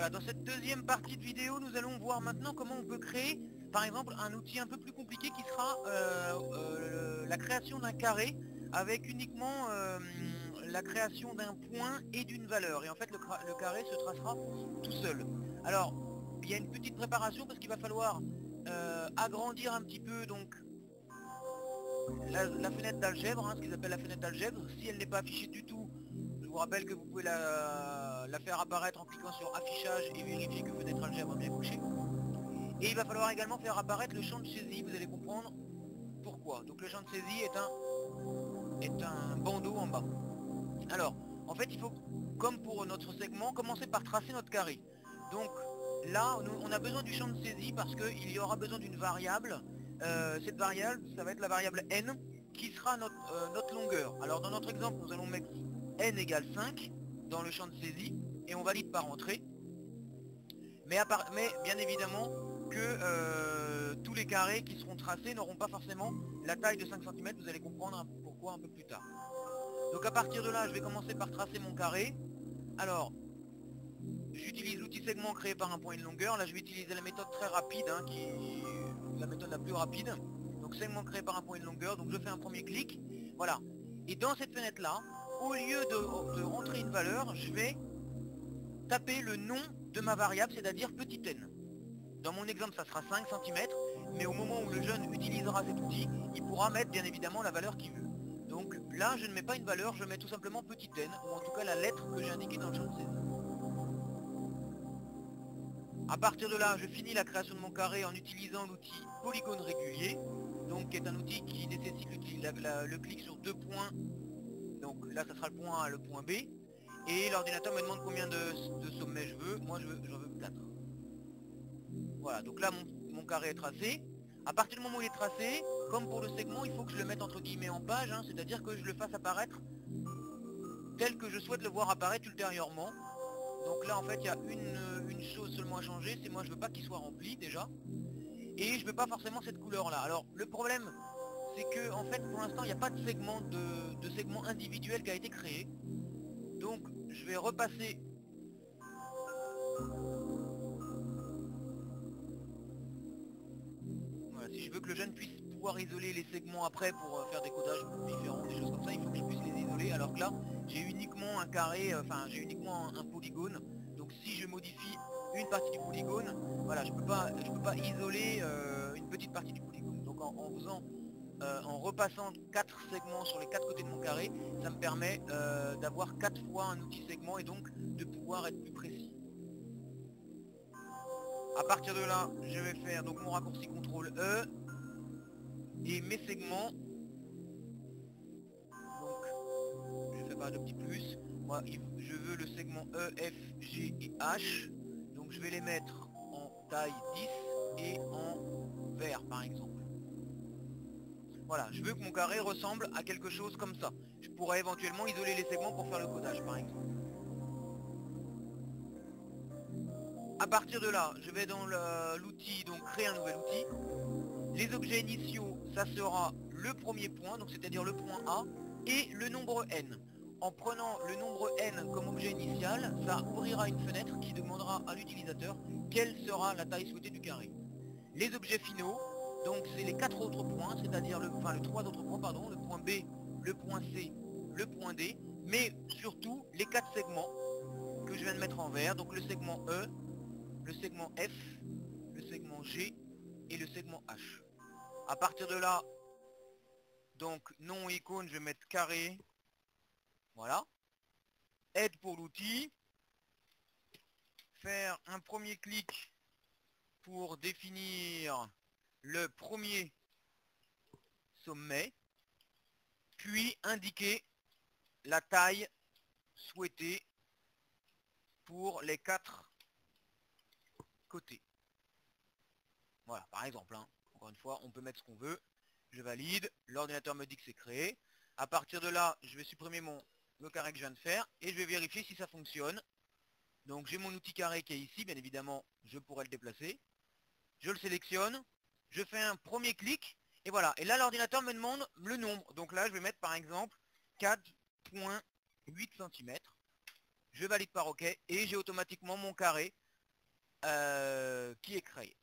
Voilà, dans cette deuxième partie de vidéo, nous allons voir maintenant comment on peut créer, par exemple, un outil un peu plus compliqué qui sera la création d'un carré avec uniquement la création d'un point et d'une valeur. Et en fait, le carré se tracera tout seul. Alors, il y a une petite préparation parce qu'il va falloir agrandir un petit peu donc la fenêtre d'algèbre, hein, ce qu'ils appellent la fenêtre d'algèbre. Si elle n'est pas affichée du tout, je vous rappelle que vous pouvez la faire apparaître en cliquant sur affichage et vérifier que fenêtre algèbre est bien couchée. Et il va falloir également faire apparaître le champ de saisie, vous allez comprendre pourquoi. Donc le champ de saisie est un bandeau en bas. Alors, en fait, il faut, comme pour notre segment, commencer par tracer notre carré. Donc là, on a besoin du champ de saisie parce qu'il y aura besoin d'une variable. Cette variable, ça va être la variable n, qui sera notre longueur. Alors dans notre exemple, nous allons mettre n égale 5 dans le champ de saisie, et on valide par entrée. Mais bien évidemment que tous les carrés qui seront tracés n'auront pas forcément la taille de 5 cm, vous allez comprendre pourquoi un peu plus tard. Donc à partir de là, je vais commencer par tracer mon carré. Alors, j'utilise l'outil segment créé par un point et une longueur. Là, je vais utiliser la méthode très rapide, hein, qui est la méthode la plus rapide. Donc segment créé par un point et une longueur. Donc je fais un premier clic. Voilà. Et dans cette fenêtre-là, au lieu de rentrer une valeur, je vais taper le nom de ma variable, c'est-à-dire petit n. Dans mon exemple, ça sera 5 cm, mais au moment où le jeune utilisera cet outil, il pourra mettre bien évidemment la valeur qu'il veut. Donc là, je ne mets pas une valeur, je mets tout simplement petit n, ou en tout cas la lettre que j'ai indiquée dans le champ de saisie. À partir de là, je finis la création de mon carré en utilisant l'outil polygone régulier, donc qui est un outil qui nécessite le clic sur deux points. Donc là, ça sera le point A et le point B. Et l'ordinateur me demande combien de sommets je veux. Moi, j'en veux 4. Voilà, donc là, mon carré est tracé. À partir du moment où il est tracé, comme pour le segment, il faut que je le mette entre guillemets en page, hein, c'est-à-dire que je le fasse apparaître tel que je souhaite le voir apparaître ultérieurement. Donc là, en fait, il y a une chose seulement à changer, c'est moi, je veux pas qu'il soit rempli déjà. Et je veux pas forcément cette couleur-là. Alors, le problème, c'est que, en fait, pour l'instant, il n'y a pas de segment individuel qui a été créé. Donc, je vais repasser. Voilà, si je veux que le jeune puisse pouvoir isoler les segments après pour faire des codages différents, des choses comme ça, il faut que je puisse les isoler. Alors que là, j'ai uniquement un carré, enfin j'ai uniquement un polygone. Donc si je modifie une partie du polygone, voilà, je peux pas isoler une petite partie du polygone. Donc en repassant 4 segments sur les 4 côtés de mon carré, ça me permet d'avoir 4 fois un outil segment et donc de pouvoir être plus précis. À partir de là, je vais faire donc mon raccourci CTRL E et mes segments. Donc, je fais pas de petit plus. Moi, je veux le segment E, F, G et H. Donc, je vais les mettre en taille 10 et en vert, par exemple. Voilà, je veux que mon carré ressemble à quelque chose comme ça. Je pourrais éventuellement isoler les segments pour faire le codage, par exemple. À partir de là, je vais dans l'outil, donc créer un nouvel outil. Les objets initiaux, ça sera le premier point, donc c'est-à-dire le point A, et le nombre n. En prenant le nombre n comme objet initial, ça ouvrira une fenêtre qui demandera à l'utilisateur quelle sera la taille souhaitée du carré. Les objets finaux, donc c'est les 4 autres points, c'est-à-dire les 3 autres points, pardon, le point B, le point C, le point D, mais surtout les 4 segments que je viens de mettre en vert, donc le segment E, le segment F, le segment G et le segment H. À partir de là, donc nom icône, je vais mettre carré. Voilà. Aide pour l'outil. Faire un premier clic pour définir le premier sommet. Puis indiquer la taille souhaitée pour les 4 côtés. Voilà, par exemple, hein. Encore une fois, on peut mettre ce qu'on veut. Je valide, l'ordinateur me dit que c'est créé. À partir de là, je vais supprimer le carré que je viens de faire et je vais vérifier si ça fonctionne. Donc j'ai mon outil carré qui est ici, bien évidemment, je pourrais le déplacer. Je le sélectionne, je fais un premier clic et voilà. Et là, l'ordinateur me demande le nombre. Donc là, je vais mettre par exemple 4,8 cm. Je valide par OK et j'ai automatiquement mon carré qui est créé.